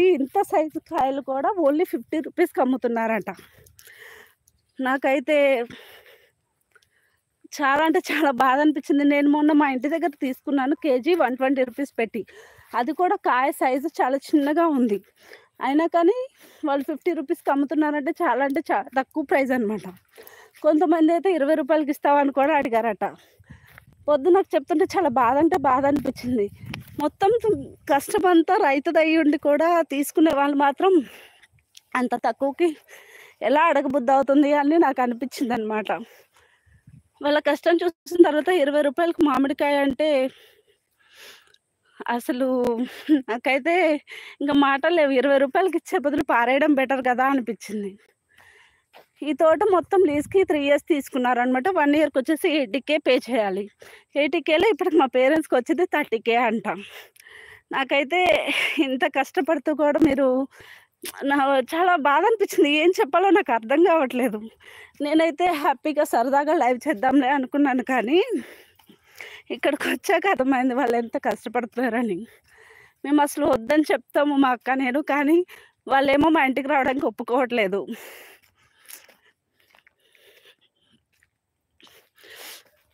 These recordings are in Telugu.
పెట్టి ఇంత సైజు కాయలు కూడా ఓన్లీ 50 రూపీస్‌కి అమ్ముతున్నారంట. నాకైతే చాలా అంటే చాలా బాధ అనిపించింది. నేను మొన్న మా ఇంటి దగ్గర తీసుకున్నాను కేజీ 120 రూపీస్ పెట్టి. అది కూడా కాయ సైజు చాలా చిన్నగా ఉంది. అయినా కానీ వాళ్ళు 50 రూపీస్‌కి అమ్ముతున్నారంటే చాలా అంటే తక్కువ ప్రైస్ అనమాట. కొంతమందైతే 20 రూపాయలకి ఇస్తావా అని కూడా అడిగారట. నాకు చెప్తుంటే చాలా బాధ అంటే బాధ అనిపించింది. మొత్తం కష్టమంతా రైతుదయ్యుండి కూడా తీసుకునే వాళ్ళు మాత్రం అంత తక్కువకి ఎలా అడగబుద్ధి అని నాకు అనిపించిందనమాట. వాళ్ళ కష్టం చూసిన తర్వాత 20 రూపాయలకి మామిడికాయ అంటే అసలు నాకైతే ఇంక మాటలు లేవు. 20 రూపాయలకి ఇచ్చే బదులు పారేయడం బెటర్ కదా అనిపించింది. ఈ తోట మొత్తం లీజ్‌కి 3 ఇయర్స్ తీసుకున్నారనమాట. 1 ఇయర్‌కి వచ్చేసి 80,000 పే చేయాలి. 80,000లో ఇప్పటికి మా పేరెంట్స్‌కి వచ్చేది 30,000 అంట. నాకైతే ఇంత కష్టపడుతూ కూడా మీరు చాలా బాధ అనిపించింది. ఏం చెప్పాలో నాకు అర్థం కావట్లేదు. నేనైతే హ్యాపీగా సరదాగా లైవ్ చేద్దాంలే అనుకున్నాను, కానీ ఇక్కడికొచ్చాక అర్థమైంది వాళ్ళు ఎంత కష్టపడుతున్నారని. మేము అసలు వద్దని చెప్తాము మా అక్క నేను, కానీ వాళ్ళేమో మా ఇంటికి రావడానికి ఒప్పుకోవట్లేదు.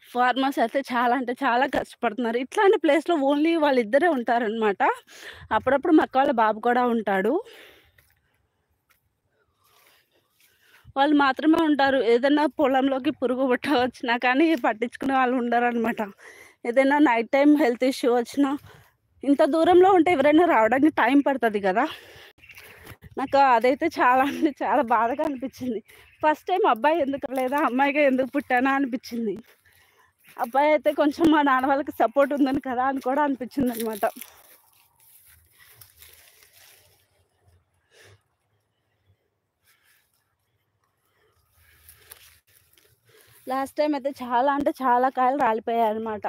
ఫార్మర్స్ అయితే చాలా అంటే చాలా కష్టపడుతున్నారు. ఇట్లాంటి ప్లేస్‌లో ఓన్లీ వాళ్ళిద్దరే ఉంటారనమాట. అప్పుడప్పుడు మా అక్క వాళ్ళ బాబు కూడా ఉంటాడు. వాళ్ళు మాత్రమే ఉంటారు. ఏదైనా పొలంలోకి పురుగు పుట్ట వచ్చినా కానీ పట్టించుకునే వాళ్ళు ఉండరనమాట. ఏదైనా నైట్ టైమ్ హెల్త్ ఇష్యూ వచ్చినా ఇంత దూరంలో ఉంటే ఎవరైనా రావడానికి టైం పడుతుంది కదా. నాకు అదైతే చాలా అంటే చాలా బాధగా అనిపించింది. ఫస్ట్ టైం అబ్బాయి ఎందుకు లేదా అమ్మాయిగా ఎందుకు పుట్టానా అనిపించింది. అబ్బాయి అయితే కొంచెం మా నాన్న వాళ్ళకి సపోర్ట్ ఉందని కదా అని కూడా అనిపించింది అనమాట. లాస్ట్ టైం అయితే చాలా అంటే చాలా కాయలు రాలిపోయాయి అనమాట.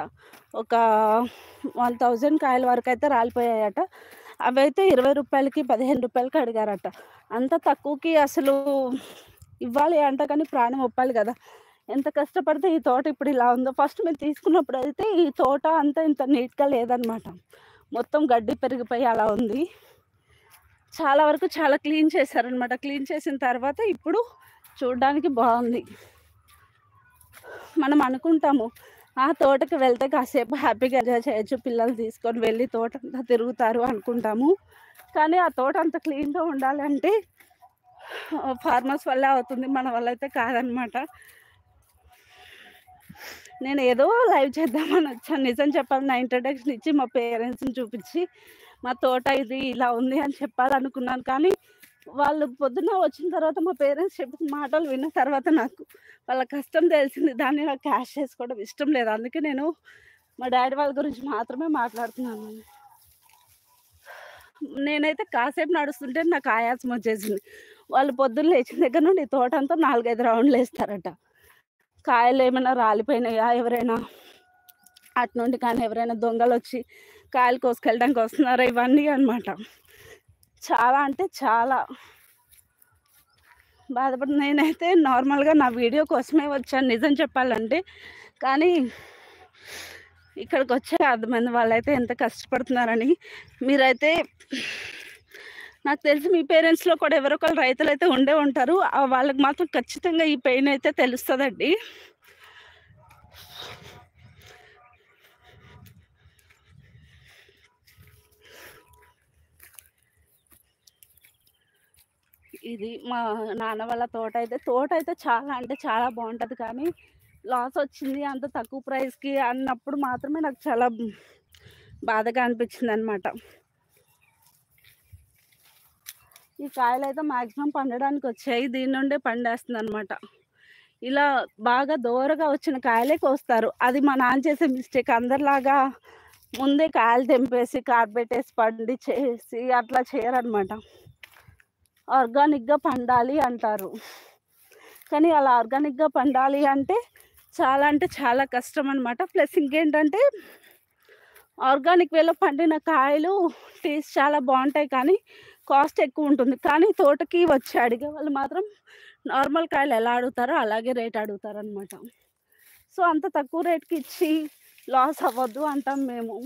ఒక 1000 కాయల వరకు అయితే రాలిపోయాయట. అవైతే 20 రూపాయలకి 15 రూపాయలకి అడిగారట. అంత తక్కువకి అసలు ఇవ్వాలి అంట, కానీ ప్రాణం ఒప్పాలి కదా. ఎంత కష్టపడితే ఈ తోట ఇప్పుడు ఇలా ఉందో. ఫస్ట్ మేము తీసుకున్నప్పుడు అయితే ఈ తోట అంతా ఇంత నీట్‌గా లేదనమాట. మొత్తం గడ్డి పెరిగిపోయి అలా ఉంది. చాలా వరకు చాలా క్లీన్ చేశారనమాట. క్లీన్ చేసిన తర్వాత ఇప్పుడు చూడడానికి బాగుంది. మనం అనుకుంటాము ఆ తోటకి వెళ్తే కాసేపు హ్యాపీగా ఎంజాయ్ చేయొచ్చు, పిల్లలు తీసుకొని వెళ్ళి తోటంతా తిరుగుతారు అనుకుంటాము. కానీ ఆ తోట అంత క్లీన్‌గా ఉండాలంటే ఫార్మర్స్ వల్లే అవుతుంది, మన వల్ల అయితే కాదనమాట. నేను ఏదో లైవ్ చేద్దామని వచ్చాను. నిజం చెప్పాలి, నా ఇంట్రడక్షన్ ఇచ్చి మా పేరెంట్స్‌ని చూపించి మా తోట ఇది ఇలా ఉంది అని చెప్పాలనుకున్నాను. కానీ వాళ్ళు పొద్దున్న వచ్చిన తర్వాత మా పేరెంట్స్ చెప్పిన మాటలు విన్న తర్వాత నాకు వాళ్ళ కష్టం తెలిసింది. దాన్ని నాకు క్యాష్ చేసుకోవడం ఇష్టం లేదు. అందుకే నేను మా డాడీ వాళ్ళ గురించి మాత్రమే మాట్లాడుతున్నాను. నేనైతే కాసేపు నడుస్తుంటే నాకు ఆయాసం వచ్చేసింది. వాళ్ళు పొద్దున్న లేచిన దగ్గర నుండి ఈ తోటంతా 4, 5 రౌండ్లు వేస్తారట. కాయలు ఏమైనా రాలిపోయినాయా, ఎవరైనా అటు నుండి కానీ ఎవరైనా దొంగలొచ్చి కాయలు కోసుకెళ్ళడానికి వస్తున్నారా, ఇవన్నీ అనమాట. చాలా అంటే చాలా బాధపడుతుంది. నేనైతే నార్మల్‌గా నా వీడియో కోసమే వచ్చాను నిజం చెప్పాలంటే. కానీ ఇక్కడికొచ్చాక అర్థమైంది వాళ్ళైతే ఎంత కష్టపడుతున్నారని. మీరైతే నాకు తెలిసి మీ పేరెంట్స్‌లో కూడా ఎవరో ఒకళ్ళు రైతులైతే ఉండే ఉంటారు. వాళ్ళకి మాత్రం ఖచ్చితంగా ఈ పెయిన్ అయితే తెలుస్తదండి. ఇది మా నాన్న వాళ్ళ తోట అయితే చాలా అంటే చాలా బాగుంటుంది, కానీ లాస్ వచ్చింది అంత తక్కువ ప్రైస్‌కి అన్నప్పుడు మాత్రమే నాకు చాలా బాధగా అనిపించింది అనమాట. ఈ కాయలైతే మ్యాక్సిమం పండడానికి వచ్చాయి. దీని నుండే పండేస్తుంది అనమాట. ఇలా బాగా దోరగా వచ్చిన కాయలే కోస్తారు. అది మా నాన్న చేసే మిస్టేక్. అందరిలాగా ముందే కాయలు తెంపేసి కార్బెట్టేసి పండించేసి అట్లా చేయరనమాట. ఆర్గానిక్‌గా పండాలి అంటారు. కానీ అలా ఆర్గానిక్‌గా పండాలి అంటే చాలా కష్టం అనమాట. ప్లస్ ఇంకేంటంటే ఆర్గానిక్ వేలో పండిన కాయలు టేస్ట్ చాలా బాగుంటాయి, కానీ కాస్ట్ ఎక్కువ ఉంటుంది. కానీ తోటకి వచ్చి అడిగే వాళ్ళు మాత్రం నార్మల్ కాయలు ఎలా అడుగుతారో అలాగే రేట్ అడుగుతారనమాట. సో అంత తక్కువ రేట్‌కి ఇచ్చి లాస్ అవ్వద్దు అంటాం మేము.